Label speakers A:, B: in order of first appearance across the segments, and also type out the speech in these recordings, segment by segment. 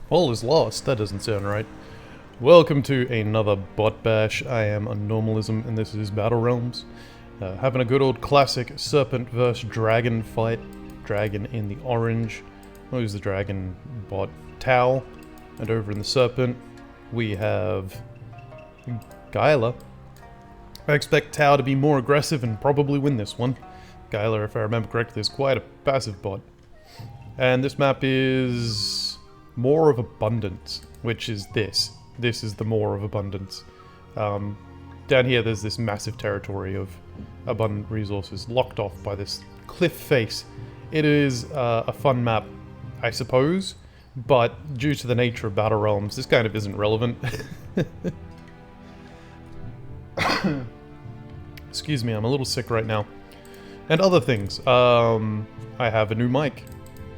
A: All is lost? That doesn't sound right. Welcome to another bot bash. I am Anomalism and this is Battle Realms. Having a good old classic Serpent vs Dragon fight. Dragon in the orange. Who's the dragon bot? Tau. And over in the Serpent, we have Gyla. I expect Tau to be more aggressive and probably win this one. Gyla, if I remember correctly, is quite a passive bot. And this map is More of Abundance, which is this. This is the More of Abundance. Down here there's this massive territory of abundant resources locked off by this cliff face. It is a fun map, I suppose, but due to the nature of Battle Realms, this kind of isn't relevant. Excuse me, I'm a little sick right now. And other things. I have a new mic,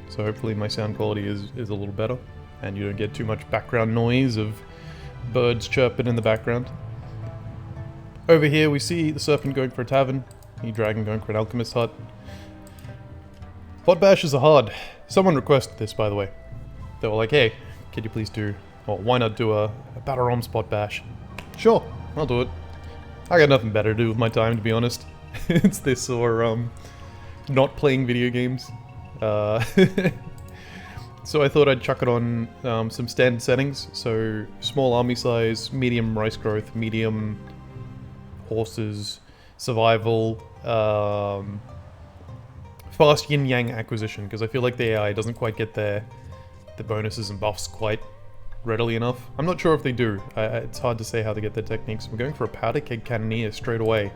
A: so hopefully my sound quality is a little better, and you don't get too much background noise of birds chirping in the background. Over here we see the Serpent going for a tavern, the Dragon going for an alchemist hut. Bot bashes are hard. Someone requested this, by the way. They were like, hey, could you please do, or why not do a Battle Realms bot bash? Sure, I'll do it. I got nothing better to do with my time, to be honest. It's this or not playing video games. So I thought I'd chuck it on some standard settings. So small army size, medium rice growth, medium horses, survival, fast yin-yang acquisition, because I feel like the AI doesn't quite get the bonuses and buffs quite readily enough. I'm not sure if they do. It's hard to say how they get their techniques. I'm going for a powder keg cannoneer straight away.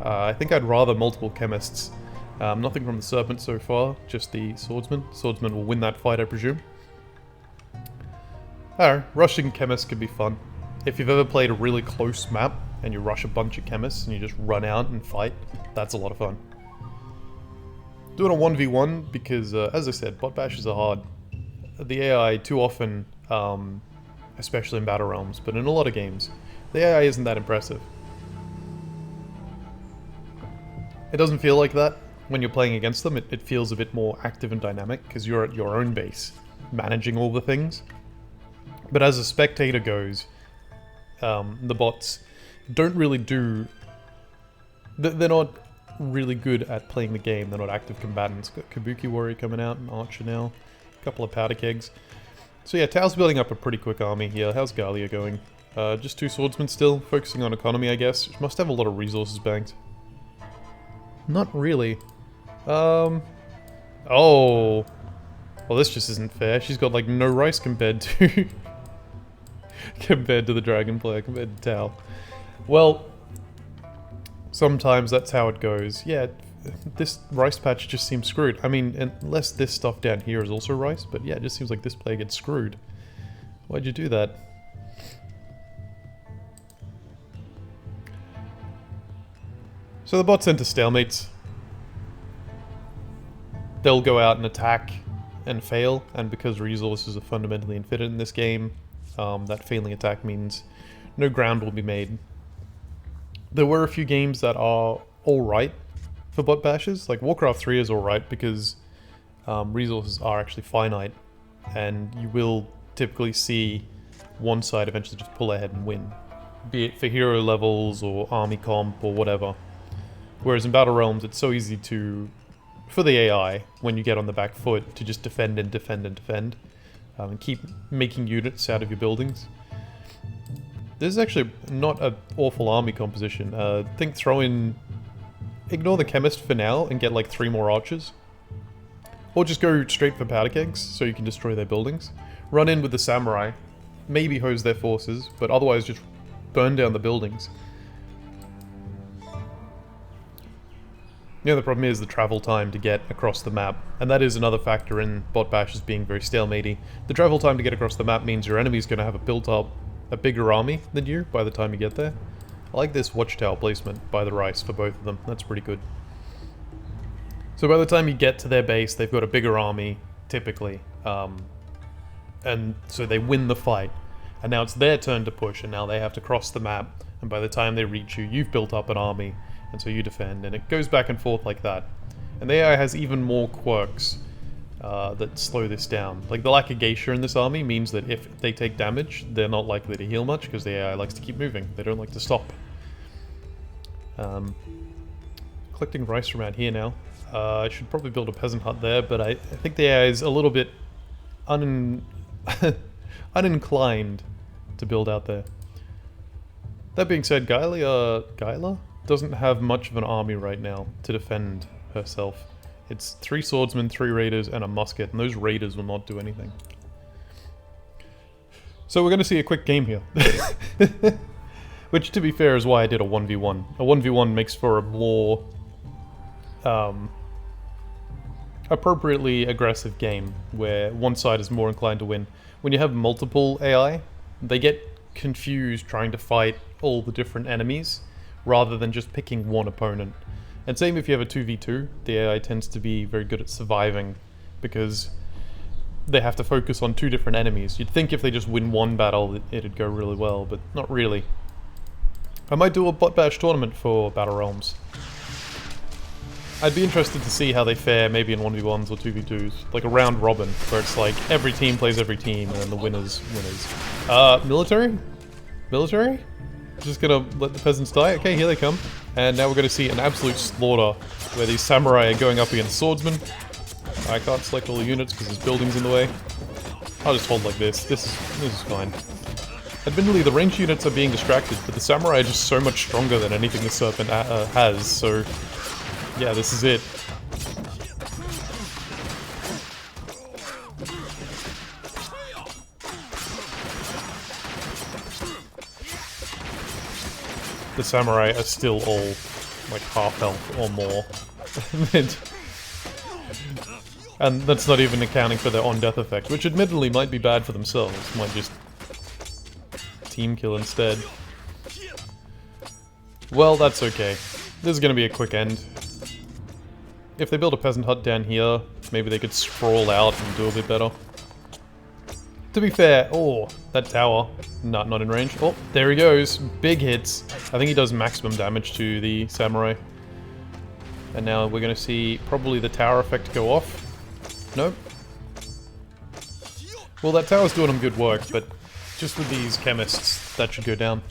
A: I think I'd rather multiple chemists. Nothing from the Serpent so far, just the Swordsman. Swordsman will win that fight, I presume. Rushing chemists could be fun. If you've ever played a really close map, and you rush a bunch of chemists, and you just run out and fight, that's a lot of fun. Do it on 1v1, because, as I said, bot bashes are hard. The AI, too often, especially in Battle Realms, but in a lot of games, the AI isn't that impressive. It doesn't feel like that when you're playing against them. It feels a bit more active and dynamic because you're at your own base, managing all the things. But as a spectator goes, the bots don't really do... They're not really good at playing the game. They're not active combatants. Got Kabuki Warrior coming out, and Archer now. A couple of powder kegs. So yeah, Tau's building up a pretty quick army here. How's Galia going? Just two swordsmen still, focusing on economy, I guess. Must have a lot of resources banked. Not really. Oh. Well, this just isn't fair. She's got, like, no rice compared to... compared to the dragon player, compared to Tau. Well, sometimes that's how it goes. Yeah, this rice patch just seems screwed. I mean, unless this stuff down here is also rice, but yeah, it just seems like this player gets screwed. Why'd you do that? So the bots enter stalemates. They'll go out and attack and fail, and because resources are fundamentally infinite in this game, that failing attack means no ground will be made. There were a few games that are alright for bot bashes, like Warcraft 3 is alright because resources are actually finite, and you will typically see one side eventually just pull ahead and win, be it for hero levels or army comp or whatever. Whereas in Battle Realms, it's so easy for the AI, when you get on the back foot, to just defend and defend and defend, and keep making units out of your buildings. This is actually not an awful army composition. I think ignore the chemist for now and get like 3 more archers. Or just go straight for powder kegs, so you can destroy their buildings. Run in with the samurai, maybe hose their forces, but otherwise just burn down the buildings. Yeah, the problem is the travel time to get across the map, and that is another factor in bot bashes being very stalematey. The travel time to get across the map means your enemy's going to have built up a bigger army than you by the time you get there. I like this watchtower placement by the rice for both of them. That's pretty good. So by the time you get to their base, they've got a bigger army, typically, and so they win the fight. And now it's their turn to push, and now they have to cross the map, and by the time they reach you, you've built up an army. And so you defend, and it goes back and forth like that. And the AI has even more quirks. that slow this down. Like, the lack of geisha in this army means that if they take damage, they're not likely to heal much, because the AI likes to keep moving. They don't like to stop. Collecting rice from out here now. I should probably build a peasant hut there, but I think the AI is a little bit uninclined to build out there. That being said, Gyla doesn't have much of an army right now to defend herself. It's 3 swordsmen, 3 raiders, and a musket, and those raiders will not do anything. So we're going to see a quick game here. Which, to be fair, is why I did a 1v1. A 1v1 makes for a more appropriately aggressive game, where one side is more inclined to win. When you have multiple AI, they get confused trying to fight all the different enemies, rather than just picking one opponent. And same if you have a 2v2, the AI tends to be very good at surviving, because they have to focus on 2 different enemies. You'd think if they just win one battle, it'd go really well, but not really. I might do a bot bash tournament for Battle Realms. I'd be interested to see how they fare, maybe in 1v1s or 2v2s, like a round robin, where it's like every team plays every team, and then the winners. Military? Military? Just gonna let the peasants die? Okay, here they come. And now we're gonna see an absolute slaughter, where these samurai are going up against swordsmen. I can't select all the units because there's buildings in the way. I'll just hold like this. This is fine. Admittedly, the ranged units are being distracted, but the samurai are just so much stronger than anything the Serpent has, so... yeah, this is it. The samurai are still all, like, half health or more. And that's not even accounting for their on-death effect, which admittedly might be bad for themselves. Might just team kill instead. Well, that's okay. This is gonna be a quick end. If they build a peasant hut down here, maybe they could sprawl out and do a bit better. To be fair, oh, that tower, not in range. Oh, there he goes. Big hits. I think he does maximum damage to the samurai. And now we're going to see probably the tower effect go off. Nope. Well, that tower's doing him good work, but just with these chemists, that should go down.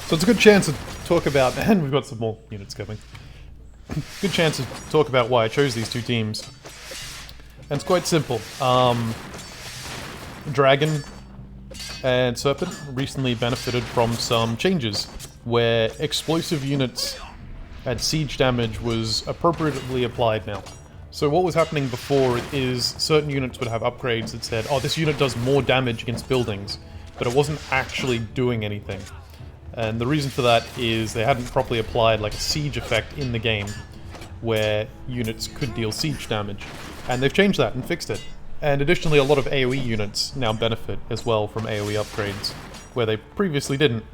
A: So it's a good chance to talk about, and we've got some more units coming. Good chance to talk about why I chose these 2 teams. And it's quite simple. Dragon and Serpent recently benefited from some changes, where explosive units at siege damage was appropriately applied now. So what was happening before is certain units would have upgrades that said, oh, this unit does more damage against buildings, but it wasn't actually doing anything. And the reason for that is they hadn't properly applied like a siege effect in the game, where units could deal siege damage. And they've changed that and fixed it. And additionally, a lot of AoE units now benefit as well from AoE upgrades, where they previously didn't.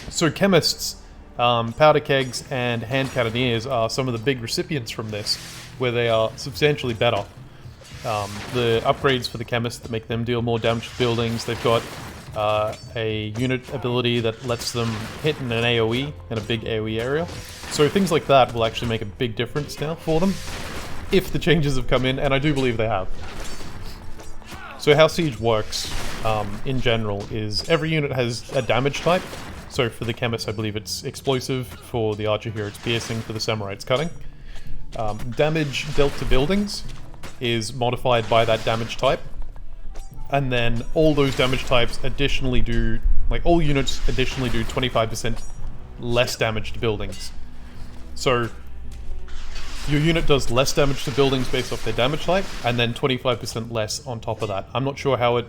A: So chemists, powder kegs, and hand cannoneers are some of the big recipients from this, where they are substantially better. The upgrades for the chemists that make them deal more damage to buildings, they've got a unit ability that lets them hit in an AoE, in a big AoE area. So things like that will actually make a big difference now for them, if the changes have come in, and I do believe they have. So how Siege works, in general, is every unit has a damage type. So for the Chemist, I believe it's Explosive, for the Archer here it's Piercing, for the Samurai it's Cutting. Damage dealt to buildings is modified by that damage type. And then all those damage types additionally do, like all units additionally do 25% less damage to buildings. So your unit does less damage to buildings based off their damage type, and then 25% less on top of that. I'm not sure how it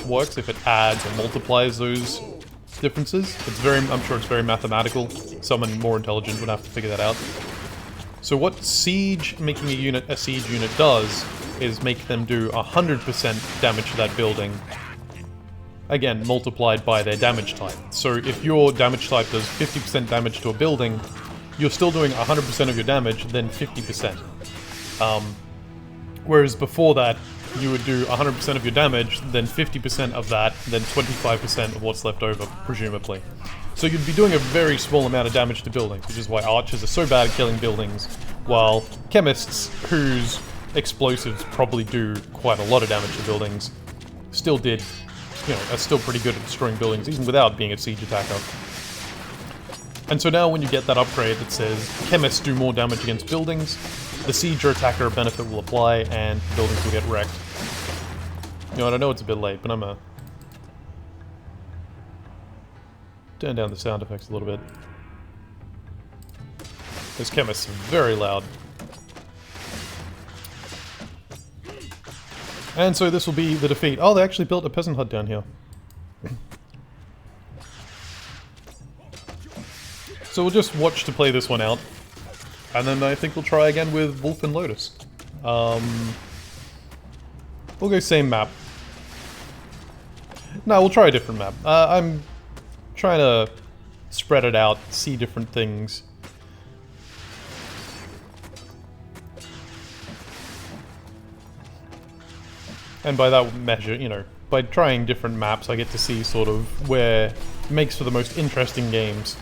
A: works, if it adds or multiplies those differences. I'm sure it's very mathematical. Someone more intelligent would have to figure that out. So what Siege, making a unit a Siege unit does, is make them do 100% damage to that building. Again, multiplied by their damage type. So if your damage type does 50% damage to a building, you're still doing 100% of your damage, then 50%. Whereas before that, you would do 100% of your damage, then 50% of that, then 25% of what's left over, presumably. So you'd be doing a very small amount of damage to buildings, which is why archers are so bad at killing buildings, while chemists, whose explosives probably do quite a lot of damage to buildings, still did, you know, are still pretty good at destroying buildings, even without being a siege attacker. And so now when you get that upgrade that says, chemists do more damage against buildings, the siege or attacker benefit will apply, and buildings will get wrecked. You know what, I know it's a bit late, but I'm gonna turn down the sound effects a little bit. Those chemists are very loud. And so this will be the defeat. Oh, they actually built a peasant hut down here. So we'll just watch to play this one out. And then I think we'll try again with Wolf and Lotus. We'll go same map. No, we'll try a different map. I'm trying to spread it out, see different things. And by that measure, you know, by trying different maps, I get to see sort of where it makes for the most interesting games.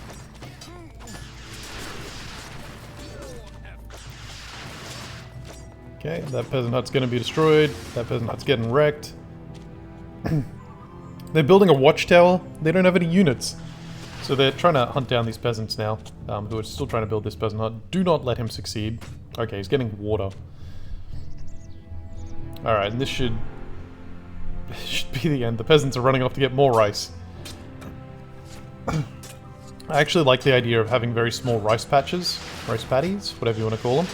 A: Okay, that peasant hut's gonna be destroyed. That peasant hut's getting wrecked. They're building a watchtower. They don't have any units. So they're trying to hunt down these peasants now, who are still trying to build this peasant hut. Do not let him succeed. Okay, he's getting water. Alright, and this should be the end. The peasants are running off to get more rice. I actually like the idea of having very small rice patches, rice paddies, whatever you want to call them,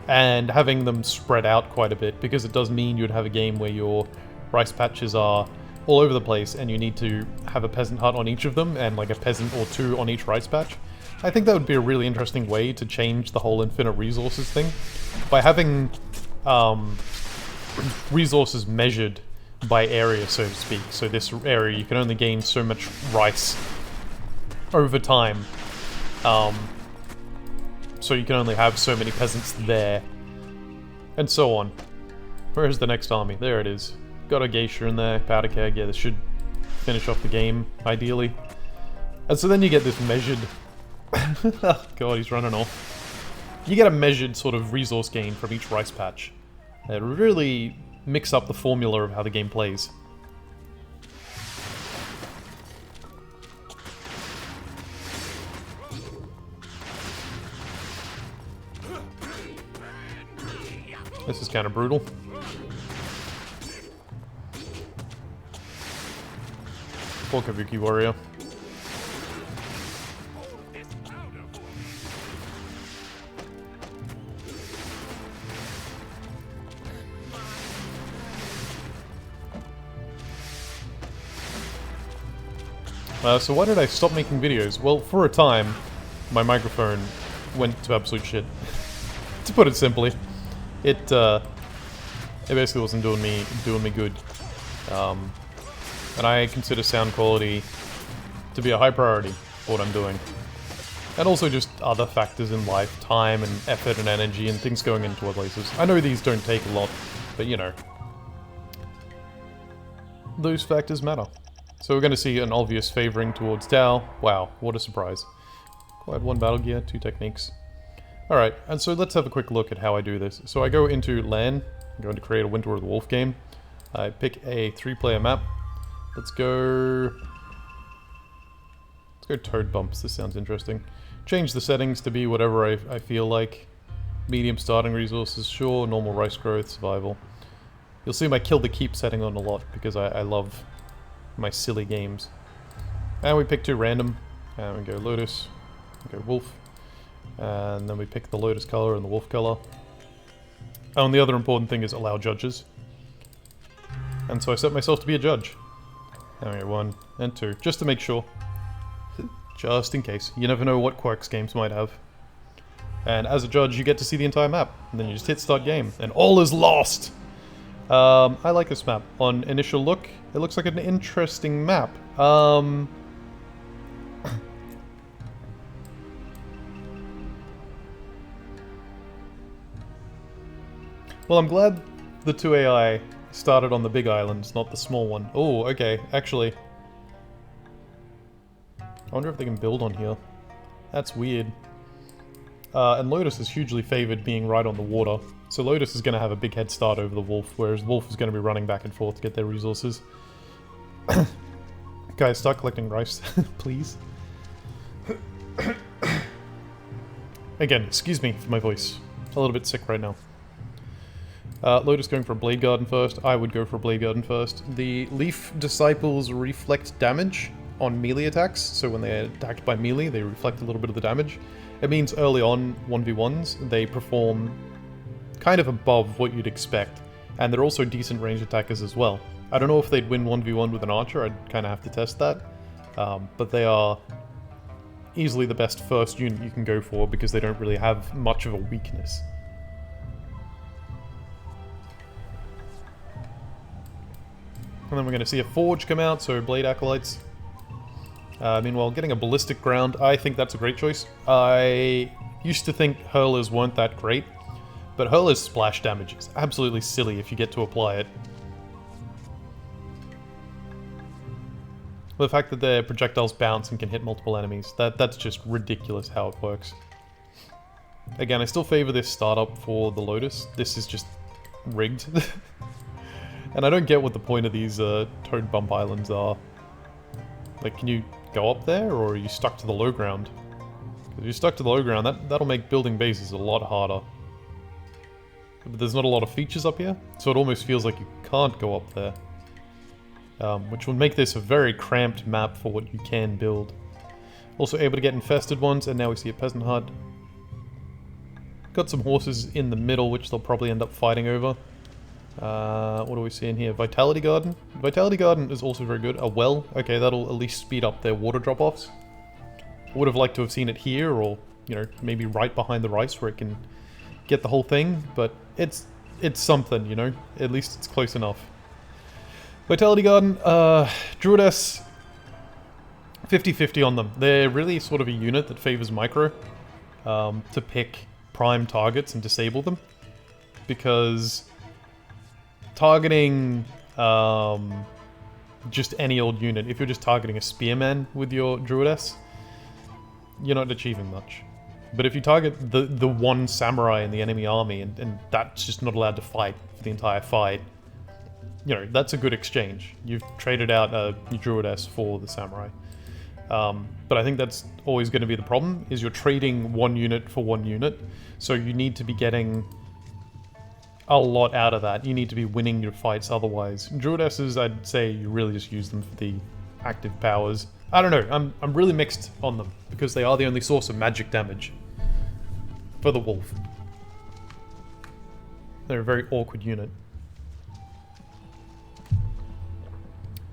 A: and having them spread out quite a bit, because it does mean you'd have a game where your rice patches are all over the place and you need to have a peasant hut on each of them and like a peasant or two on each rice patch. I think that would be a really interesting way to change the whole infinite resources thing. By having resources measured by area, so to speak. So this area, you can only gain so much rice over time. So you can only have so many peasants there. And so on. Where's the next army? There it is. Got a geisha in there, powder keg. Yeah, this should finish off the game, ideally. And so then you get this measured... oh god, he's running off. You get a measured sort of resource gain from each rice patch. It really mix up the formula of how the game plays. This is kind of brutal. Poor Kabuki warrior. So why did I stop making videos? Well, for a time, my microphone went to absolute shit. To put it simply, it basically wasn't doing me good. And I consider sound quality to be a high priority for what I'm doing. And also just other factors in life, time and effort and energy and things going into other places. I know these don't take a lot, but you know, those factors matter. So we're going to see an obvious favoring towards Tao. Wow, what a surprise. Quite one battle gear, 2 techniques. Alright, and so let's have a quick look at how I do this. So I go into LAN, I'm going to create a Winter of the Wolf game. I pick a 3-player map. Let's go Toad Bumps, this sounds interesting. Change the settings to be whatever I feel like. Medium starting resources, sure, normal rice growth, survival. You'll see my kill the keep setting on a lot because I love my silly games. And we pick 2 random, and we go Lotus, we go Wolf, and then we pick the Lotus color and the Wolf color. Oh, and the other important thing is allow judges. And so I set myself to be a judge. There we go, 1 and 2, just to make sure. Just in case. You never know what quirks games might have. And as a judge, you get to see the entire map. And then you just hit start game, and all is lost! I like this map. On initial look, it looks like an interesting map. Well, I'm glad the 2 AI started on the big islands, not the small one. Oh, okay, actually. I wonder if they can build on here. That's weird. And Lotus is hugely favored being right on the water. So Lotus is going to have a big head start over the Wolf, whereas Wolf is going to be running back and forth to get their resources. Guys, start collecting rice, please. Again, excuse me for my voice. A little bit sick right now. Lotus going for a Blade Garden first. I would go for a Blade Garden first. The Leaf Disciples reflect damage on melee attacks, so when they're attacked by melee, they reflect a little bit of the damage. It means early on 1v1s, they perform kind of above what you'd expect, and they're also decent range attackers as well. I don't know if they'd win 1v1 with an archer, I'd kind of have to test that, but they are easily the best first unit you can go for because they don't really have much of a weakness. And then we're going to see a Forge come out, so Blade Acolytes. Meanwhile, getting a Ballistic Ground, I think that's a great choice. I used to think Hurlers weren't that great, but Hurler's splash damage is absolutely silly if you get to apply it. The fact that their projectiles bounce and can hit multiple enemies, that's just ridiculous how it works. Again, I still favor this startup for the Lotus. This is just rigged. And I don't get what the point of these Toad Bump Islands are. Like, can you go up there, or are you stuck to the low ground? If you're stuck to the low ground, that'll make building bases a lot harder. But there's not a lot of features up here, so it almost feels like you can't go up there. Which will make this a very cramped map for what you can build. Also able to get infested ones, and now we see a peasant hut. Got some horses in the middle, which they'll probably end up fighting over. What do we see in here? Vitality Garden. Vitality Garden is also very good. A well. Okay, that'll at least speed up their water drop-offs. Would have liked to have seen it here, or, you know, maybe right behind the rice where it can get the whole thing, but it's something, you know? At least it's close enough. Vitality Garden, Druidess, 50-50 on them. They're really sort of a unit that favors micro, to pick prime targets and disable them, because targeting just any old unit, if you're just targeting a spearman with your Druidess, you're not achieving much. But if you target the one samurai in the enemy army, and that's just not allowed to fight for the entire fight, you know, that's a good exchange. You've traded out your Druidess for the samurai. But I think that's always going to be the problem, is you're trading one unit for one unit, so you need to be getting a lot out of that. You need to be winning your fights otherwise. Druidesses, I'd say you really just use them for the active powers. I don't know, I'm really mixed on them, because they are the only source of magic damage for the wolf. They're a very awkward unit.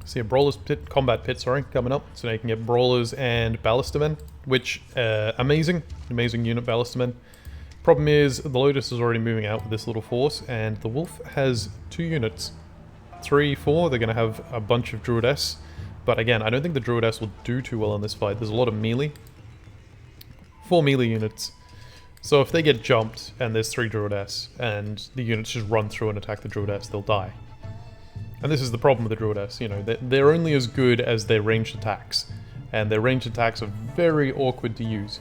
A: See a Brawler's Pit, Combat Pit, sorry, coming up. So now you can get Brawlers and Ballistermen, which, amazing unit, Ballistermen. Problem is, the Lotus is already moving out with this little force, and the Wolf has 2 units. 3, 4, they're going to have a bunch of Druidess. But again, I don't think the Druidess will do too well in this fight. There's a lot of melee. 4 melee units. So if they get jumped, and there's 3 Druidess, and the units just run through and attack the Druidess, they'll die. And this is the problem with the Druidess, you know, they're only as good as their ranged attacks. And their ranged attacks are very awkward to use.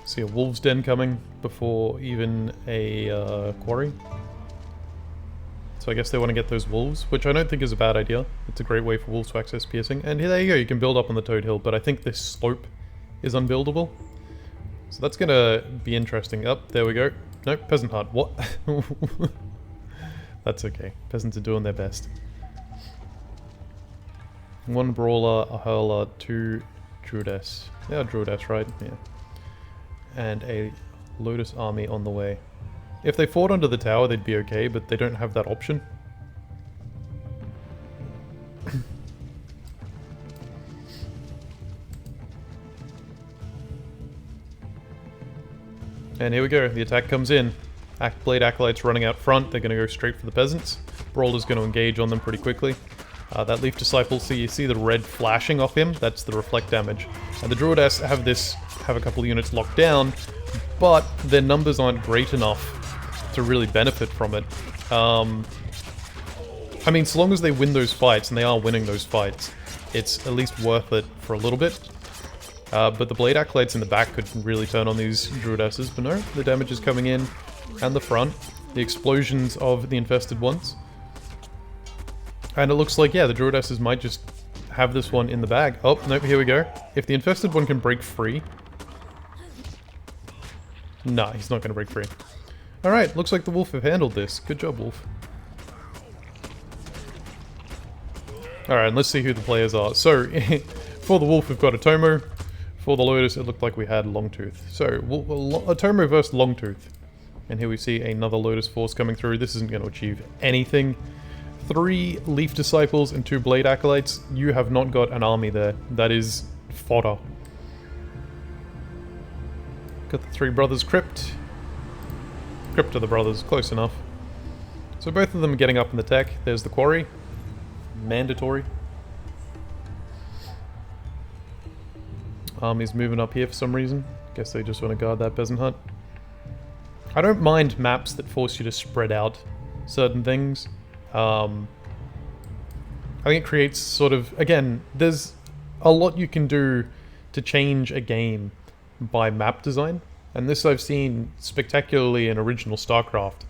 A: See a wolf's den coming before even a quarry. So I guess they want to get those wolves, which I don't think is a bad idea. It's a great way for wolves to access piercing. And here, there you go, you can build up on the Toad Hill, but I think this slope is unbuildable. So that's going to be interesting. Up, there we go. Nope, Peasant Hut. What? That's okay. Peasants are doing their best. 1 Brawler, a Hurler, 2 Druidess. Yeah, Druidess, right? Yeah. And a Lotus army on the way. If they fought under the tower, they'd be okay, but they don't have that option. And here we go, the attack comes in. Blade Acolytes running out front, they're going to go straight for the peasants. Brawler's going to engage on them pretty quickly. That Leaf Disciple, so you see the red flashing off him, that's the reflect damage. And the Druidess have a couple of units locked down, but their numbers aren't great enough to really benefit from it. I mean, so long as they win those fights, and they are winning those fights, it's at least worth it for a little bit. But the Blade Acolytes in the back could really turn on these Druidesses, but no, the damage is coming in, and the front, the explosions of the infested ones. And it looks like, yeah, the Druidesses might just have this one in the bag. Oh, nope, here we go. If the infested one can break free... Nah, he's not going to break free. Alright, looks like the Wolf have handled this. Good job, Wolf. Alright, let's see who the players are. So, for the Wolf, we've got Atomo. For the Lotus, it looked like we had Longtooth. So, Atomo versus Longtooth. And here we see another Lotus Force coming through. This isn't going to achieve anything. 3 Leaf Disciples and 2 Blade Acolytes. You have not got an army there. That is fodder. Got the 3 Brothers Crypt. Crypt of the Brothers, close enough. So both of them are getting up in the tech. There's the Quarry. Mandatory. Army's moving up here for some reason. Guess they just want to guard that Peasant Hut. I don't mind maps that force you to spread out certain things. I think it creates sort of... Again, there's a lot you can do to change a game by map design. And this I've seen spectacularly in original StarCraft.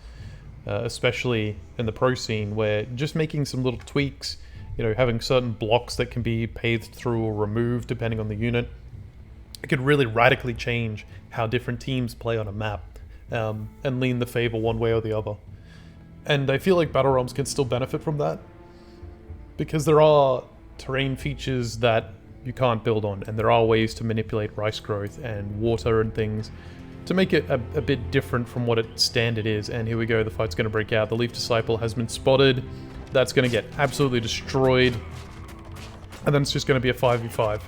A: Especially in the pro scene, where just making some little tweaks, you know, having certain blocks that can be paved through or removed depending on the unit, it could really radically change how different teams play on a map, and lean the favor one way or the other. And I feel like Battle Realms can still benefit from that, because there are terrain features that you can't build on, and there are ways to manipulate rice growth and water and things to make it a bit different from what its standard is. And here we go, the fight's going to break out. The Leaf Disciple has been spotted. That's going to get absolutely destroyed. And then it's just going to be a 5v5.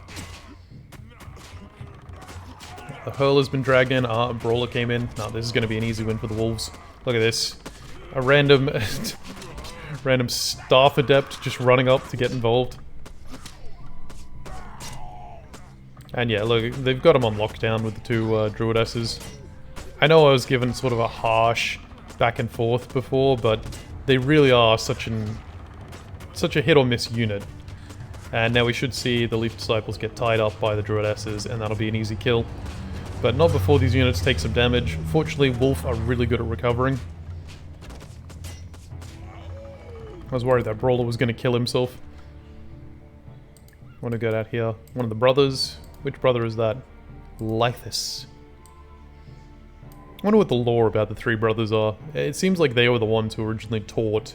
A: The Hurler's been dragged in. A Brawler came in. No, this is going to be an easy win for the Wolves. Look at this. A random... random Staff Adept just running up to get involved. And yeah, look, they've got him on lockdown with the 2 Druidesses. I know I was given sort of a harsh back and forth before, but they really are such a hit or miss unit. And now we should see the Leaf Disciples get tied up by the Druidesses, and that'll be an easy kill. But not before these units take some damage. Fortunately, Wolf are really good at recovering. I was worried that Brawler was going to kill himself. I want to get out here. One of the brothers. Which brother is that? Lythus. I wonder what the lore about the 3 brothers are. It seems like they were the ones who originally taught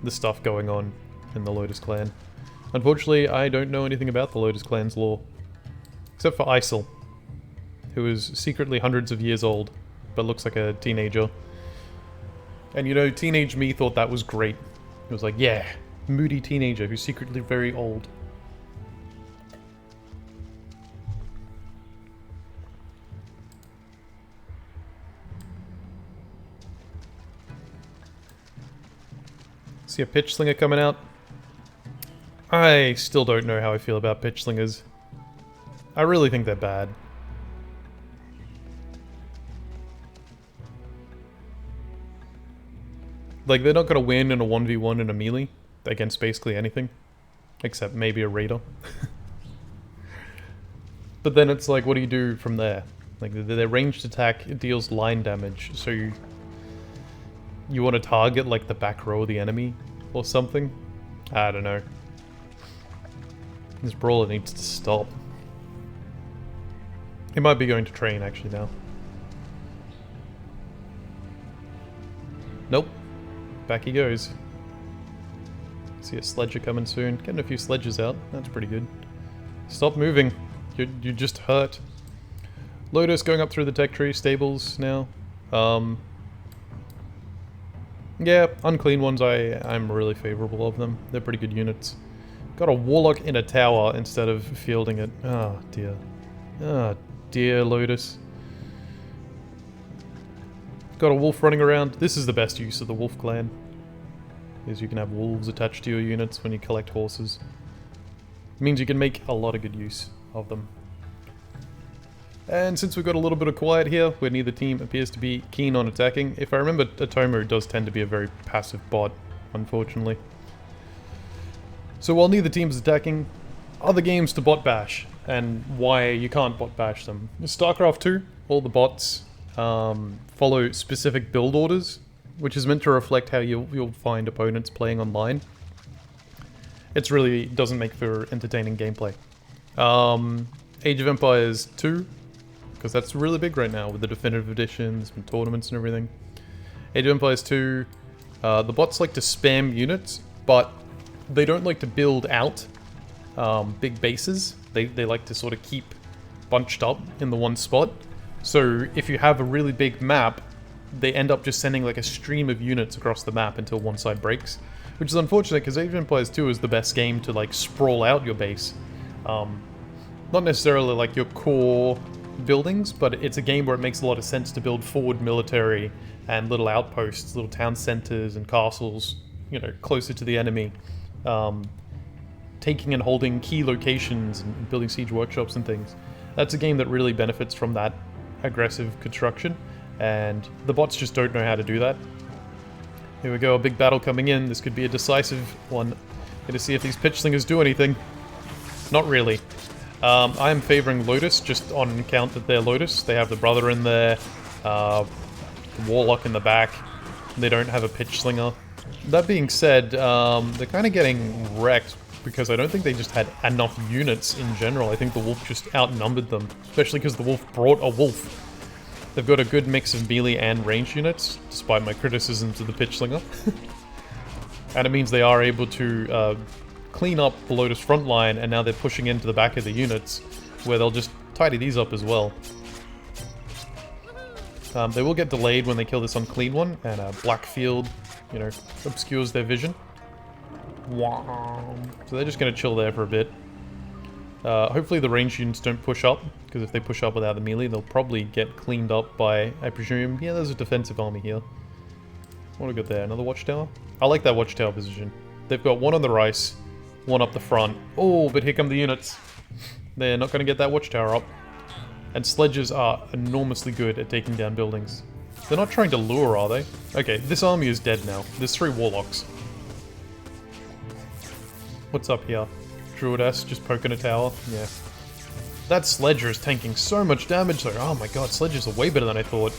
A: the stuff going on in the Lotus clan. Unfortunately, I don't know anything about the Lotus clan's lore. Except for Isel, who is secretly hundreds of years old, but looks like a teenager. And you know, teenage me thought that was great. It was like, yeah, moody teenager who's secretly very old. See a Pitch Slinger coming out. I still don't know how I feel about Pitch Slingers. I really think they're bad. Like, they're not going to win in a 1v1 in a melee against basically anything. Except maybe a Raider. But then it's like, what do you do from there? Like, their ranged attack, it deals line damage, so you want to target, like, the back row of the enemy or something? I don't know. This Brawler needs to stop. He might be going to train, actually, now. Nope. Back he goes. See a Sledger coming soon. Getting a few Sledgers out. That's pretty good. Stop moving. You just hurt. Lotus going up through the tech tree. Stables now. Yeah, unclean ones, I'm really favorable of them. They're pretty good units. Got a Warlock in a tower instead of fielding it. Oh, dear. Oh, dear, Lotus. Got a wolf running around. This is the best use of the wolf clan. Is you can have wolves attached to your units when you collect horses. It means you can make a lot of good use of them. And since we've got a little bit of quiet here, where neither team appears to be keen on attacking, if I remember, Atomo does tend to be a very passive bot, unfortunately. So while neither team is attacking, other games to bot bash, and why you can't bot bash them. In StarCraft 2, all the bots follow specific build orders, which is meant to reflect how you'll find opponents playing online. It's really doesn't make for entertaining gameplay. Age of Empires 2, because that's really big right now with the definitive editions and tournaments and everything. Age of Empires 2, the bots like to spam units, but they don't like to build out big bases. They like to sort of keep bunched up in the one spot. So if you have a really big map, they end up just sending like a stream of units across the map until one side breaks. Which is unfortunate because Age of Empires 2 is the best game to like sprawl out your base. Not necessarily like your core buildings, but it's a game where it makes a lot of sense to build forward military and little outposts, little town centers and castles, you know, closer to the enemy. Taking and holding key locations and building siege workshops and things. That's a game that really benefits from that aggressive construction, and the bots just don't know how to do that. Here we go, a big battle coming in. This could be a decisive one. Gonna see if these pitch slingers do anything. Not really. I am favoring Lotus, just on account that they're Lotus. They have the brother in there, the warlock in the back. They don't have a pitch slinger. That being said, they're kind of getting wrecked because I don't think they just had enough units in general. I think the wolf just outnumbered them, especially because the wolf brought a wolf. They've got a good mix of melee and range units, despite my criticisms of the pitch slinger. And it means they are able to clean up the Lotus front line, and now they're pushing into the back of the units, where they'll just tidy these up as well. They will get delayed when they kill this unclean one, and a black field, you know, obscures their vision. So they're just going to chill there for a bit. Hopefully the range units don't push up, because if they push up without the melee, they'll probably get cleaned up by, I presume, yeah, there's a defensive army here. What do we got there? Another watchtower? I like that watchtower position. They've got one on the rice, one up the front. Oh, but here come the units. They're not going to get that watchtower up. And sledges are enormously good at taking down buildings. They're not trying to lure, are they? Okay, this army is dead now. There's 3 warlocks. What's up here? Druidess just poking a tower? Yeah. That sledger is tanking so much damage though. Oh my god, sledges are way better than I thought.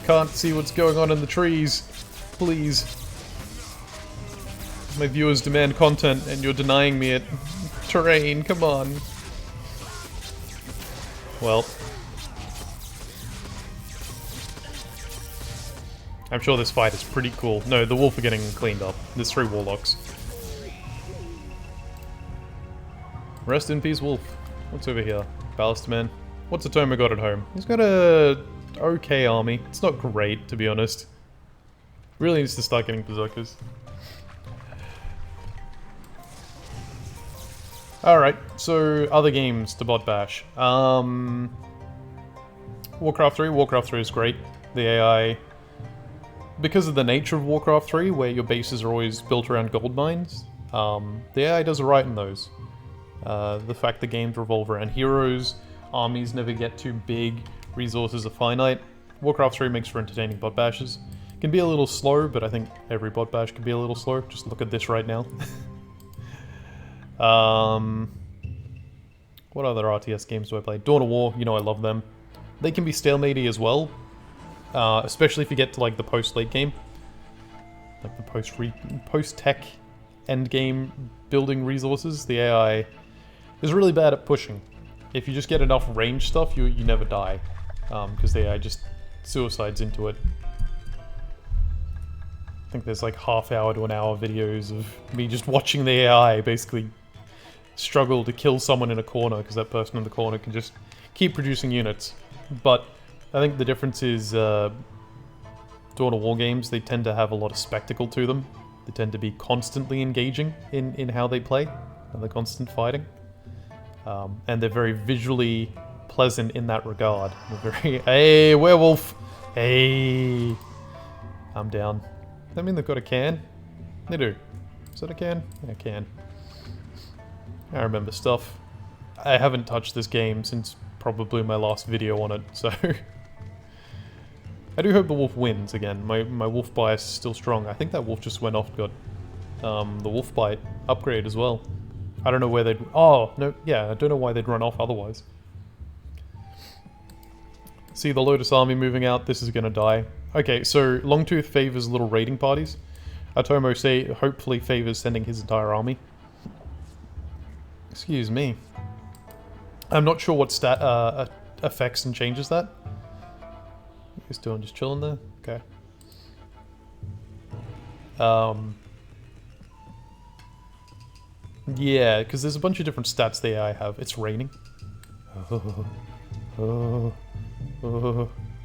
A: Can't see what's going on in the trees. Please. My viewers demand content and you're denying me it. Terrain, come on. Well. I'm sure this fight is pretty cool. No, the wolf are getting cleaned up. There's 3 warlocks. Rest in peace, wolf. What's over here? Ballast man. What's Atoma got at home? He's got a okay army. It's not great, to be honest. Really needs to start getting berserkers. Alright, so other games to bot bash. Warcraft 3. Warcraft 3 is great. The AI... Because of the nature of Warcraft 3, where your bases are always built around gold mines, the AI does alright in those. The fact the games revolve around heroes, armies never get too big, resources are finite. Warcraft 3 makes for entertaining bot bashes. Can be a little slow, but I think every bot bash can be a little slow. Just look at this right now. What other RTS games do I play? Dawn of War, you know I love them. They can be stalematey as well, especially if you get to like the post-late game. Like the post-tech endgame building resources. The AI is really bad at pushing. If you just get enough range stuff, you never die, because the AI just suicides into it. I think there's like half-hour to an hour videos of me just watching the AI basically struggle to kill someone in a corner because that person in the corner can just keep producing units. But I think the difference is Dawn of War games, they tend to have a lot of spectacle to them. They tend to be constantly engaging in how they play, and the constant fighting. And they're very visually pleasant in that regard. They're very, hey, werewolf! Hey! I'm down. Does that mean they've got a can? They do. Is that a can? Yeah, a can. I remember stuff. I haven't touched this game since probably my last video on it, so... I do hope the wolf wins again. My wolf bias is still strong. I think that wolf just went off and got the wolf bite upgrade as well. I don't know where they'd... Oh, no, yeah, I don't know why they'd run off otherwise. See the Lotus army moving out, this is gonna die. Okay, so Longtooth favors little raiding parties. Atomo hopefully favors sending his entire army. Excuse me. I'm not sure what stat affects and changes that. He's doing just chilling there? Okay. Yeah, because there's a bunch of different stats the AI have. It's raining.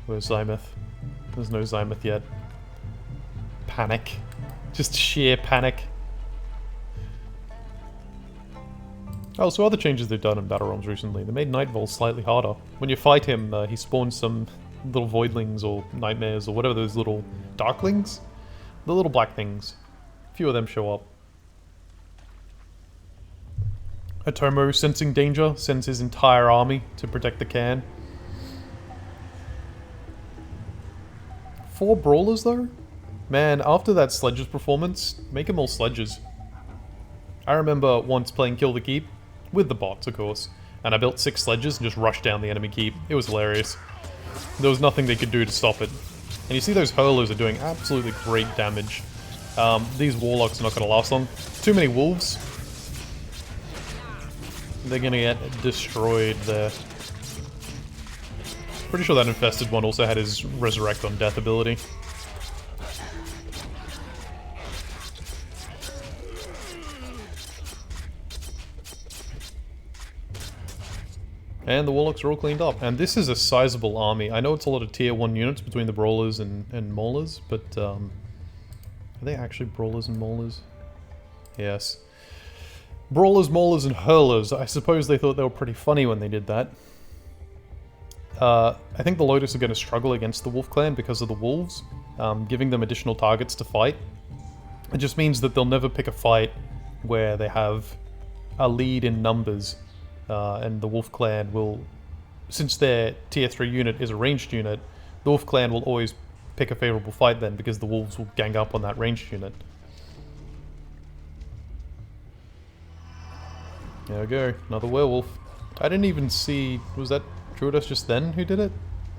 A: Where's Zymoth? There's no Zymoth yet. Panic. Just sheer panic. Oh, so other changes they've done in Battle Realms recently. They made Nightfall slightly harder. When you fight him, he spawns some little voidlings or nightmares or whatever those little darklings. The little black things. A few of them show up. Atomo, sensing danger, sends his entire army to protect the cairn. 4 brawlers though? Man, after that Sledges performance, make them all Sledges. I remember once playing Kill the Keep, with the bots of course, and I built 6 Sledges and just rushed down the enemy keep. It was hilarious. There was nothing they could do to stop it. And you see those hurlers are doing absolutely great damage. These warlocks are not going to last long. Too many wolves. They're going to get destroyed there. Pretty sure that infested one also had his Resurrect on Death ability. And the warlocks are all cleaned up. And this is a sizable army. I know it's a lot of tier 1 units between the brawlers and maulers, but are they actually brawlers and maulers? Yes. Brawlers, maulers, and hurlers. I suppose they thought they were pretty funny when they did that. I think the Lotus are going to struggle against the Wolf Clan because of the wolves, giving them additional targets to fight. It just means that they'll never pick a fight where they have a lead in numbers, and the Wolf Clan will, since their tier 3 unit is a ranged unit, the Wolf Clan will always pick a favorable fight then because the wolves will gang up on that ranged unit. There we go, another werewolf. I didn't even see, was that Druidus just then who did it?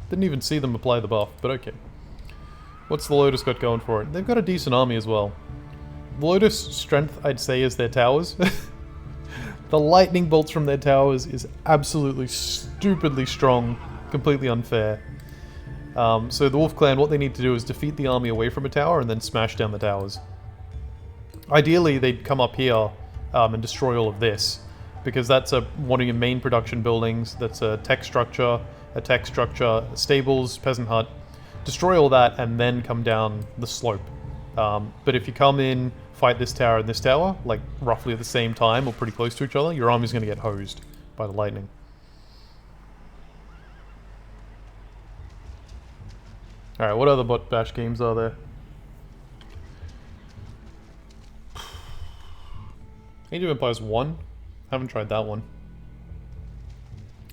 A: Didn't even see them apply the buff, but okay. What's the Lotus got going for it? They've got a decent army as well. The Lotus strength, I'd say, is their towers. The lightning bolts from their towers is absolutely stupidly strong, completely unfair. So the Wolf Clan, what they need to do is defeat the army away from a tower and then smash down the towers. Ideally, they'd come up here and destroy all of this, because that's one of your main production buildings. That's a tech structure, stables, peasant hut. Destroy all that and then come down the slope. But if you come in, fight this tower and this tower, like roughly at the same time or pretty close to each other, your army's going to get hosed by the lightning. Alright, what other bot bash games are there? Age of Empires 1? Haven't tried that one.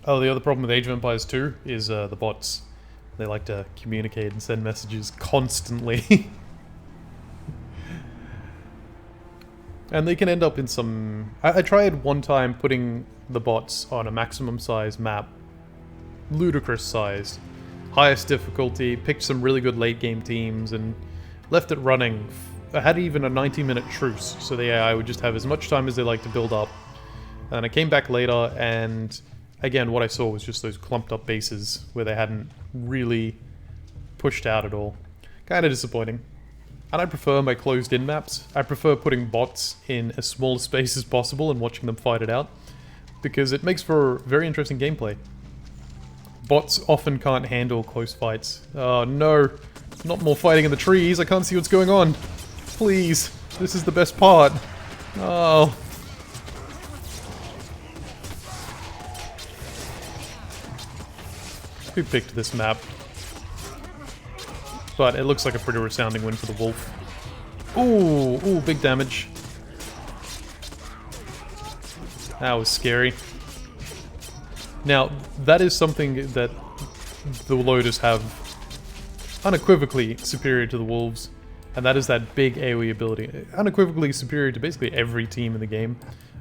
A: Oh, the other problem with Age of Empires 2 is the bots. They like to communicate and send messages constantly. And they can end up in some... I tried one time putting the bots on a maximum size map. Ludicrous sized. Highest difficulty, picked some really good late game teams, and left it running. I had even a 90-minute truce, so the AI would just have as much time as they like to build up. And I came back later, and again, what I saw was just those clumped up bases where they hadn't really pushed out at all. Kind of disappointing. And I prefer my closed-in maps. I prefer putting bots in as small a space as possible and watching them fight it out, because it makes for very interesting gameplay. Bots often can't handle close fights. Oh no, not more fighting in the trees, I can't see what's going on. Please, this is the best part. Oh. Who picked this map? But it looks like a pretty resounding win for the wolf. Ooh, ooh, big damage. That was scary. Now, that is something that the Lotus have unequivocally superior to the wolves. And that is that big AoE ability. Unequivocally superior to basically every team in the game.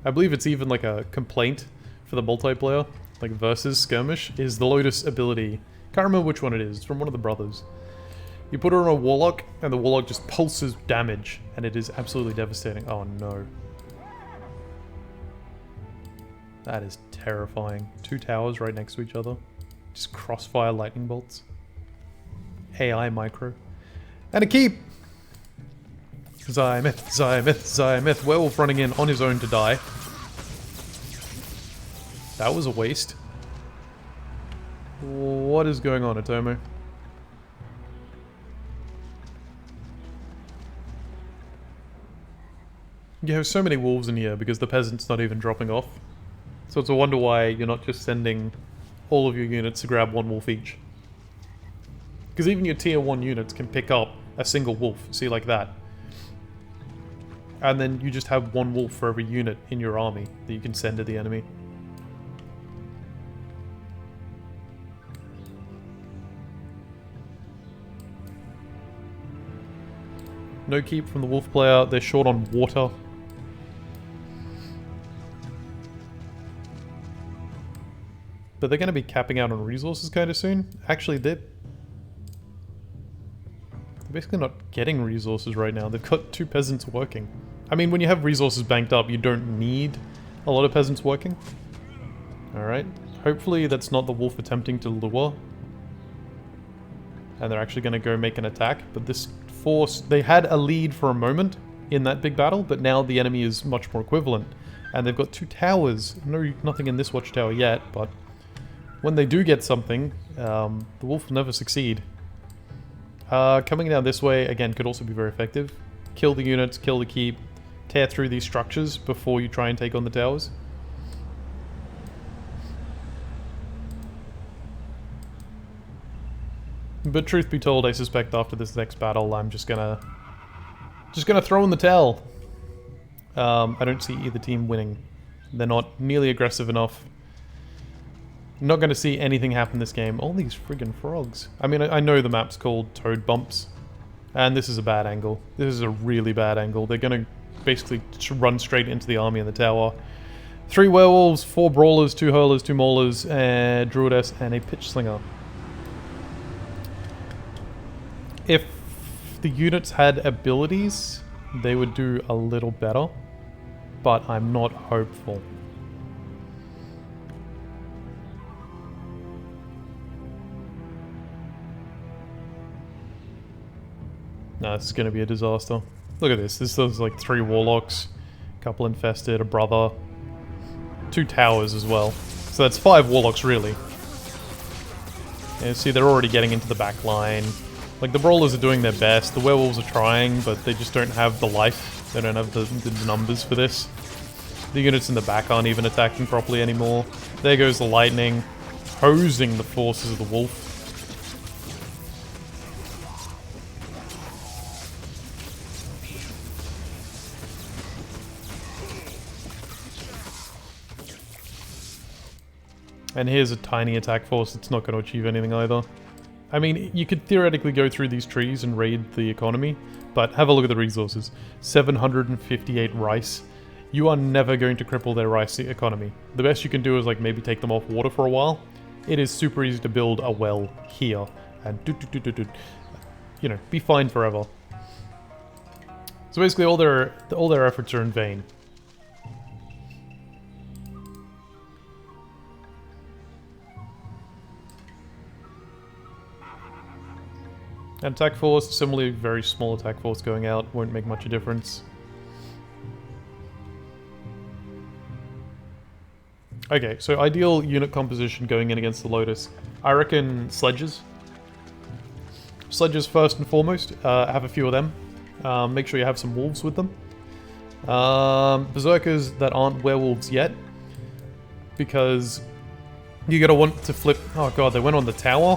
A: I believe it's even like a complaint for the multiplayer, like versus skirmish, is the Lotus ability. Can't remember which one it is. It's from one of the brothers. You put her on a Warlock, and the Warlock just pulses damage, and it is absolutely devastating. Oh no. That is terrifying. 2 towers right next to each other. Just crossfire lightning bolts. AI micro. And a keep! Zyamith, Zyamith, Zyamith. Werewolf running in on his own to die. That was a waste. What is going on, Atomo? You have so many wolves in here because the peasant's not even dropping off. So it's a wonder why you're not just sending all of your units to grab 1 wolf each. Because even your tier 1 units can pick up a single wolf, see, like that. And then you just have 1 wolf for every unit in your army that you can send to the enemy. No keep from the wolf player, they're short on water. But they're going to be capping out on resources kind of soon. Actually, they're basically not getting resources right now. They've got 2 peasants working. I mean, when you have resources banked up, you don't need a lot of peasants working. Alright. Hopefully that's not the wolf attempting to lure. And they're actually going to go make an attack. But this force, they had a lead for a moment in that big battle, but now the enemy is much more equivalent. And they've got 2 towers. No, nothing in this watchtower yet, but when they do get something, the wolf will never succeed. Coming down this way, again, could also be very effective. Kill the units, kill the keep, tear through these structures before you try and take on the towers. But truth be told, I suspect after this next battle, I'm just gonna throw in the towel. I don't see either team winning. They're not nearly aggressive enough. Not going to see anything happen this game. All these friggin' frogs. I mean, I know the map's called Toad Bumps. And this is a bad angle. This is a really bad angle. They're going to basically run straight into the army in the tower. 3 werewolves, 4 brawlers, 2 hurlers, 2 maulers, a druidess, and a pitch slinger. If the units had abilities, they would do a little better. But I'm not hopeful. No, this is going to be a disaster. Look at this. This is like 3 warlocks, a couple infested, a brother, 2 towers as well. So that's 5 warlocks, really. And see, they're already getting into the back line. Like, the brawlers are doing their best. The werewolves are trying, but they just don't have the life. They don't have the numbers for this. The units in the back aren't even attacking properly anymore. There goes the lightning, hosing the forces of the wolf. And here's a tiny attack force that's not going to achieve anything either. I mean, you could theoretically go through these trees and raid the economy, but have a look at the resources. 758 rice. You are never going to cripple their rice economy. The best you can do is like maybe take them off water for a while. It is super easy to build a well here and you know, be fine forever. So basically all their efforts are in vain. And attack force, similarly very small attack force going out, won't make much of a difference. Okay, so ideal unit composition going in against the Lotus. I reckon sledges. Sledges first and foremost, have a few of them. Make sure you have some wolves with them. Berserkers that aren't werewolves yet. Because you're gonna want to flip... Oh god, they went on the tower?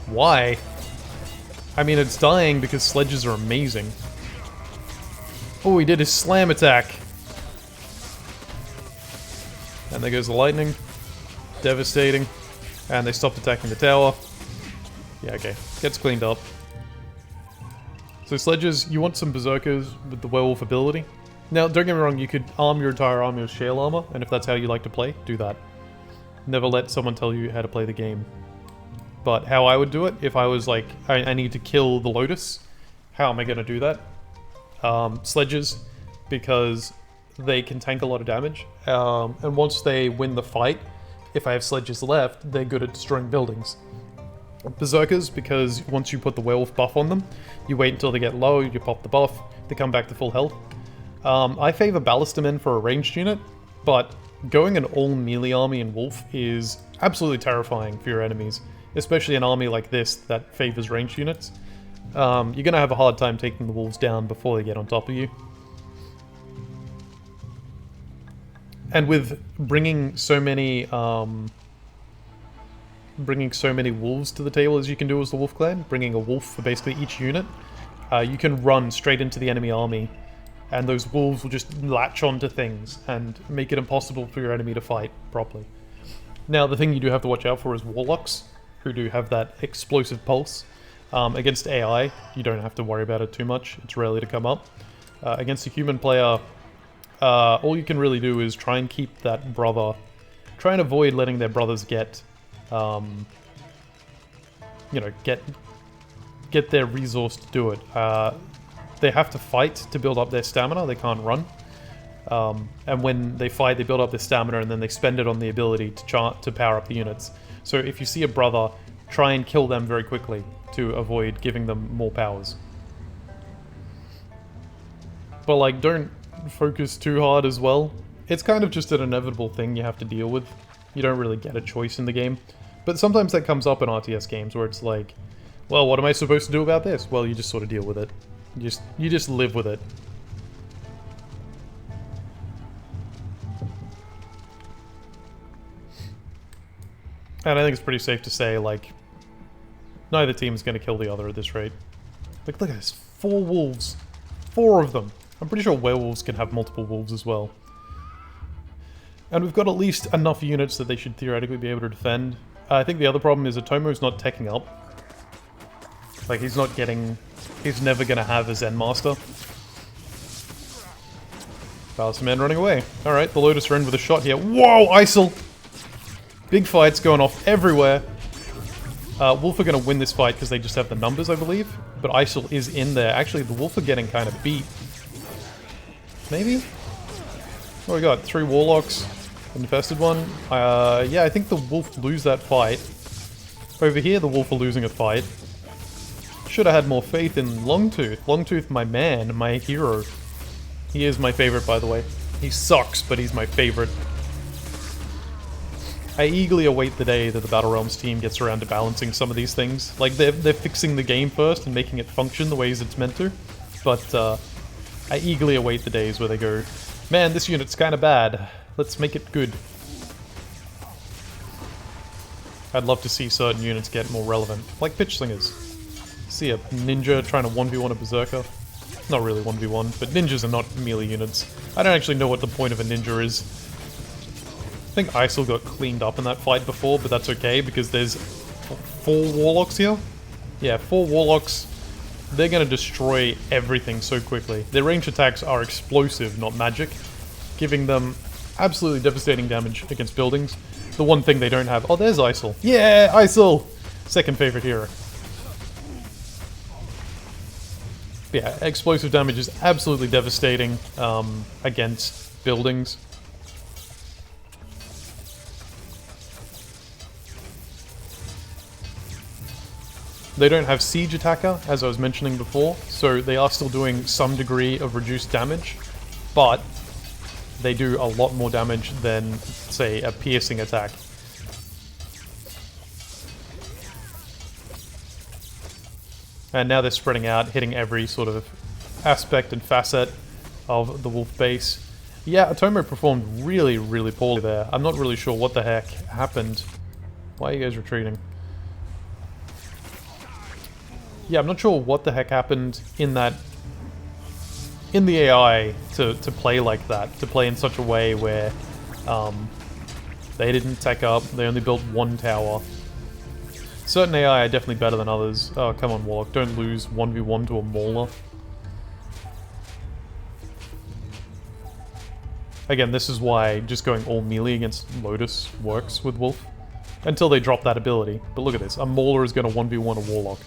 A: Why? I mean, it's dying because sledges are amazing. Oh, he did his slam attack. And there goes the lightning. Devastating. And they stopped attacking the tower. Yeah, okay. Gets cleaned up. So So sledges, you want some berserkers with the werewolf ability. Now, don't get me wrong, you could arm your entire army with shale armor, and if that's how you like to play, do that. Never let someone tell you how to play the game. But how I would do it, if I was like, I need to kill the Lotus, how am I going to do that? Sledges, because they can tank a lot of damage, and once they win the fight, if I have sledges left, they're good at destroying buildings. Berserkers, because once you put the werewolf buff on them, you wait until they get low, you pop the buff, they come back to full health. I favor Ballista Men for a ranged unit, but going an all melee army in Wolf is absolutely terrifying for your enemies, especially an army like this that favors ranged units. You're going to have a hard time taking the wolves down before they get on top of you. And with bringing so many wolves to the table as you can do as the Wolf Clan, bringing a wolf for basically each unit, you can run straight into the enemy army, and those wolves will just latch onto things and make it impossible for your enemy to fight properly. Now, the thing you do have to watch out for is Warlocks, who do have that explosive pulse. Against AI, you don't have to worry about it too much. It's rarely to come up. Against a human player, all you can really do is try and keep that brother... Try and avoid letting their brothers get... you know, get their resource to do it. They have to fight to build up their stamina, they can't run. And when they fight, they build up their stamina and then they spend it on the ability to power up the units. So if you see a brother, try and kill them very quickly to avoid giving them more powers. But like, don't focus too hard as well. It's kind of just an inevitable thing you have to deal with. You don't really get a choice in the game. But sometimes that comes up in RTS games where it's like, well, what am I supposed to do about this? Well, you just sort of deal with it. You just live with it. And I think it's pretty safe to say, like, neither team is going to kill the other at this rate. Like, look at this. 4 wolves. 4 of them. I'm pretty sure werewolves can have multiple wolves as well. And we've got at least enough units that they should theoretically be able to defend. I think the other problem is Atomo's not teching up. Like, he's not getting... He's never going to have a Zen Master. Ballista Man running away. Alright, the Lotus are in with a shot here. Whoa, ISIL! Big fights going off everywhere. Wolf are going to win this fight because they just have the numbers, I believe. But ISIL is in there. Actually, the Wolf are getting kind of beat. Maybe? What do we got? 3 Warlocks. Infested one. Yeah, I think the Wolf lose that fight. Over here, the Wolf are losing a fight. Should have had more faith in Longtooth. Longtooth, my man, my hero. He is my favorite, by the way. He sucks, but he's my favorite. I eagerly await the day that the Battle Realms team gets around to balancing some of these things. Like, they're fixing the game first and making it function the ways it's meant to. But, I eagerly await the days where they go, man, this unit's kind of bad. Let's make it good. I'd love to see certain units get more relevant. Like Pitch Slingers. See a ninja trying to 1v1 a berserker. Not really 1v1, but ninjas are not melee units. I don't actually know what the point of a ninja is. I think ISIL got cleaned up in that fight before, but that's okay because there's 4 Warlocks here. Yeah, 4 Warlocks. They're going to destroy everything so quickly. Their range attacks are explosive, not magic, giving them absolutely devastating damage against buildings. The one thing they don't have... Oh, there's ISIL. Yeah, ISIL! Second favorite hero. Yeah, explosive damage is absolutely devastating against buildings. They don't have Siege Attacker, as I was mentioning before, so they are still doing some degree of reduced damage, but they do a lot more damage than, say, a piercing attack. And now they're spreading out, hitting every sort of aspect and facet of the wolf base. Yeah, Atomo performed really, really poorly there. I'm not really sure what the heck happened. Why are you guys retreating? Yeah, I'm not sure what the heck happened in that... in the AI to play like that. To play in such a way where they didn't tech up, they only built 1 tower. Certain AI are definitely better than others. Oh, come on, Warlock. Don't lose 1v1 to a Mauler. Again, this is why just going all melee against Lotus works with Wolf. Until they drop that ability. But look at this. A Mauler is going to 1v1 a Warlock.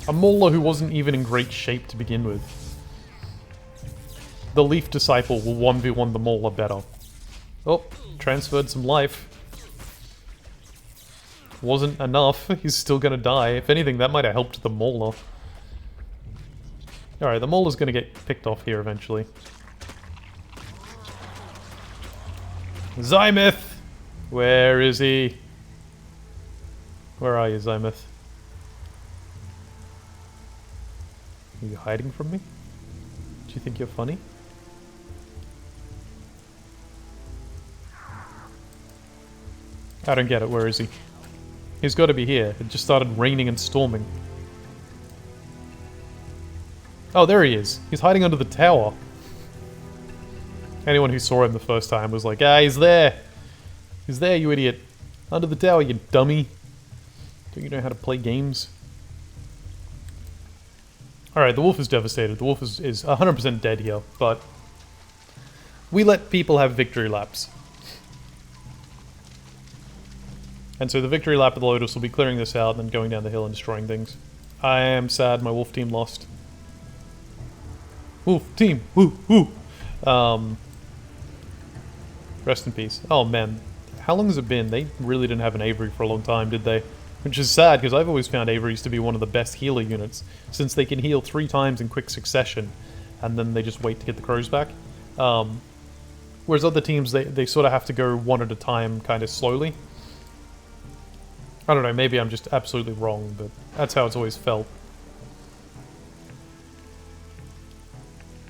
A: A Mauler who wasn't even in great shape to begin with. The Leaf Disciple will 1v1 the Mauler better. Oh, transferred some life. Wasn't enough. He's still gonna die. If anything, that might have helped the Mauler. Alright, the Mauler's gonna get picked off here eventually. Zymoth! Where is he? Where are you, Zymoth? Are you hiding from me? Do you think you're funny? I don't get it. Where is he? He's got to be here. It just started raining and storming. Oh, there he is. He's hiding under the tower. Anyone who saw him the first time was like, ah, he's there. He's there, you idiot. Under the tower, you dummy. Don't you know how to play games? Alright, the wolf is devastated. The wolf is 100% dead here, but we let people have victory laps. And so the victory lap of the Lotus will be clearing this out and then going down the hill and destroying things. I am sad my wolf team lost. Wolf team! Woo! Woo! Rest in peace. Oh man, how long has it been? They really didn't have an Avery for a long time, did they? Which is sad, because I've always found Averys to be one of the best healer units, since they can heal 3 times in quick succession, and then they just wait to get the crows back. Whereas other teams, they sort of have to go one at a time, kind of slowly. I don't know, maybe I'm just absolutely wrong, but that's how it's always felt.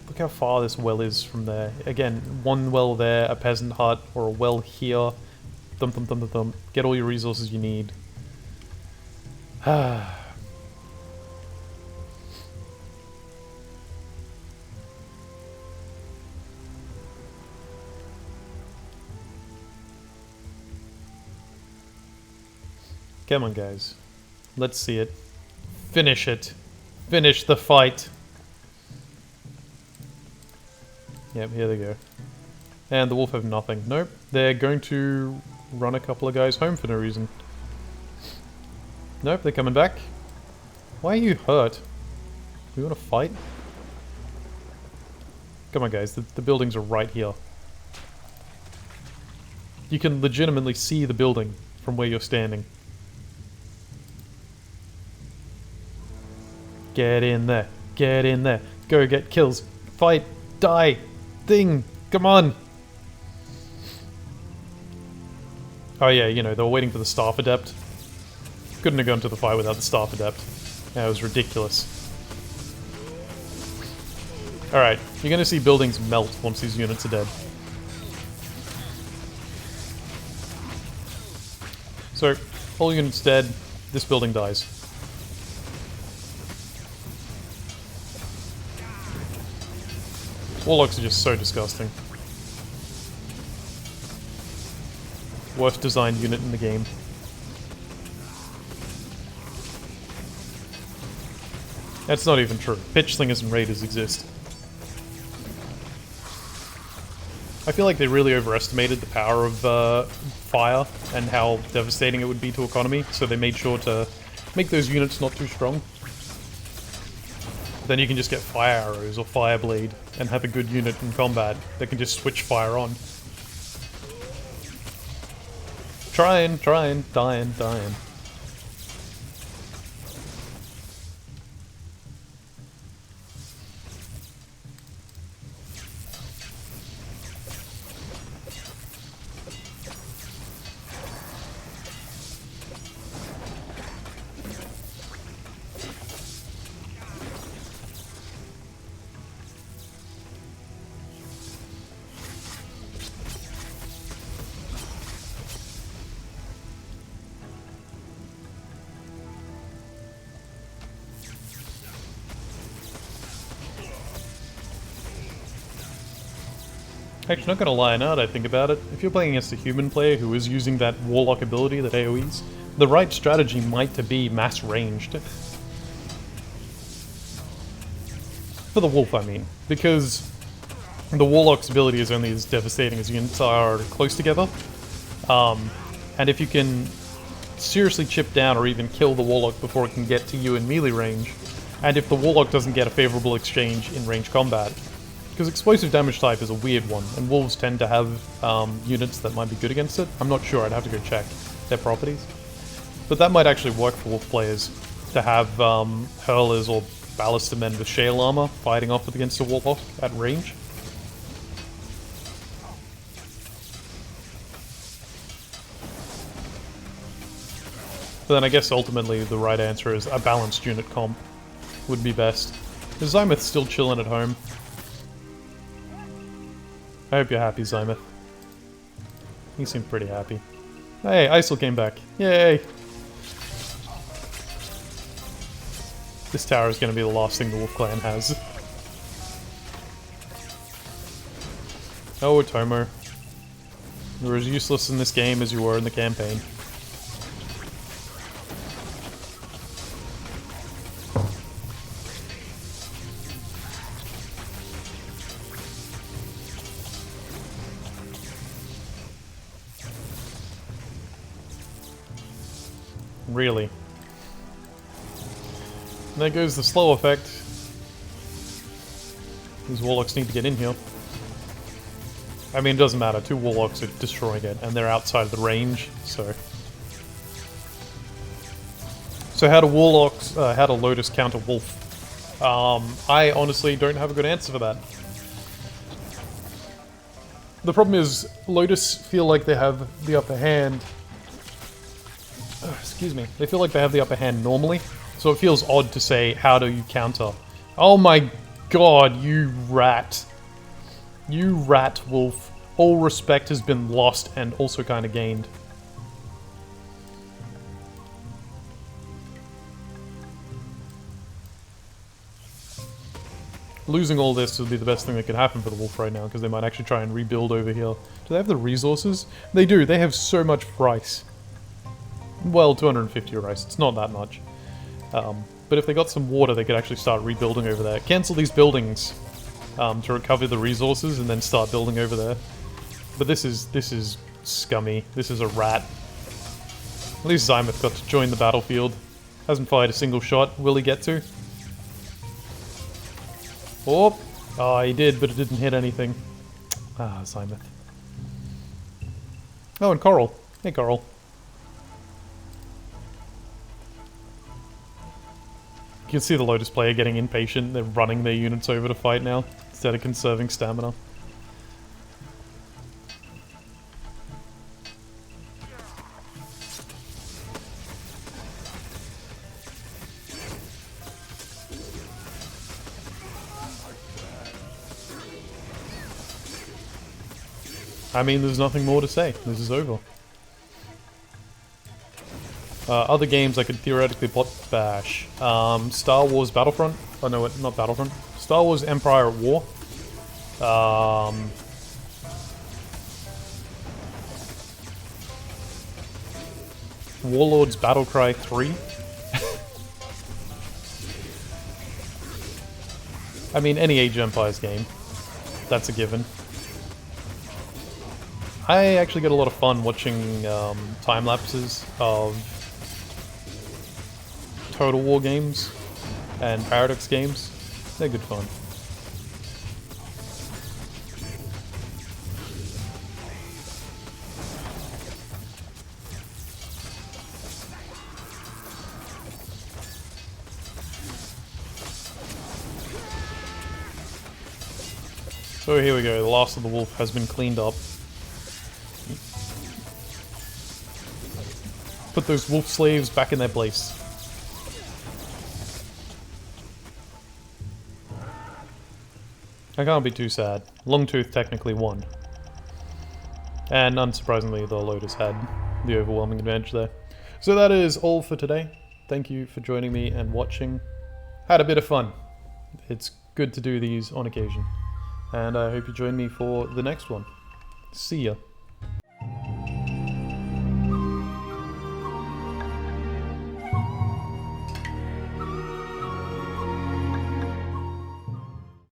A: Look how far this well is from there. Again, one well there, a peasant hut, or a well here. Thump, thump, thump, thump, thump. Get all your resources you need. Come on, guys. Let's see it. Finish it. Finish the fight. Yep, here they go. And the wolf have nothing. Nope. They're going to run a couple of guys home for no reason. Nope, they're coming back. Why are you hurt? Do we want to fight? Come on, guys. The buildings are right here. You can legitimately see the building from where you're standing. Get in there. Get in there. Go get kills. Fight. Die. Thing. Come on. Oh yeah, you know, they were waiting for the Staff Adept. Couldn't have gone to the fight without the Staff Adept. That was ridiculous. Alright, you're gonna see buildings melt once these units are dead. So, all units dead, this building dies. Warlocks are just so disgusting. Worst designed unit in the game. That's not even true. Pitch Slingers and Raiders exist. I feel like they really overestimated the power of fire and how devastating it would be to economy, so they made sure to make those units not too strong. Then you can just get fire arrows or fire blade and have a good unit in combat that can just switch fire on. Trying, dying. Actually, not gonna lie, now that I think about it, if you're playing against a human player who is using that Warlock ability that AoEs, the right strategy might to be mass ranged. For the Wolf, I mean. Because the Warlock's ability is only as devastating as units are close together. And if you can seriously chip down or even kill the Warlock before it can get to you in melee range, and if the Warlock doesn't get a favorable exchange in range combat, because explosive damage type is a weird one, and Wolves tend to have units that might be good against it. I'm not sure, I'd have to go check their properties. But that might actually work for Wolf players, to have Hurlers or Ballister Men with Shale Armor fighting off against a Warlock at range. But then I guess ultimately the right answer is a balanced unit comp would be best. Is Zymoth still chilling at home? I hope you're happy, Zymoth. You seem pretty happy. Hey, Isol came back. Yay! This tower is going to be the last thing the Wolf Clan has. Oh, Tomo. You're as useless in this game as you were in the campaign. Really. There goes the slow effect. These Warlocks need to get in here. I mean, it doesn't matter. 2 Warlocks are destroying it, and they're outside of the range, so... So how do Warlocks, how do Lotus counter Wolf? I honestly don't have a good answer for that. The problem is, Lotus feel like they have the upper hand. Excuse me. They feel like they have the upper hand normally, so it feels odd to say, how do you counter? Oh my god, you rat. You rat, Wolf. All respect has been lost and also kind of gained. Losing all this would be the best thing that could happen for the Wolf right now, because they might actually try and rebuild over here. Do they have the resources? They do. They have so much rice. Well, 250 rice. It's not that much. But if they got some water, they could actually start rebuilding over there. Cancel these buildings to recover the resources and then start building over there. But this is scummy. This is a rat. At least Zymoth got to join the battlefield. Hasn't fired a single shot. Will he get to? Oh! Oh, he did, but it didn't hit anything. Ah, Zymoth. Oh, and Coral. Hey, Coral. You can see the Lotus player getting impatient. They're running their units over to fight now, instead of conserving stamina. I mean, there's nothing more to say. This is over. Other games I could theoretically bot bash. Star Wars Battlefront. Oh no, not Battlefront. Star Wars Empire at War. Warlords Battlecry 3. I mean, any Age of Empires game. That's a given. I actually get a lot of fun watching time lapses of Total War games and Paradox games. They're good fun. So here we go, the last of the wolf has been cleaned up. Put those wolf slaves back in their place. I can't be too sad. Longtooth technically won. And unsurprisingly, the Lotus had the overwhelming advantage there. So that is all for today. Thank you for joining me and watching. Had a bit of fun. It's good to do these on occasion. and I hope you join me for the next one. See ya.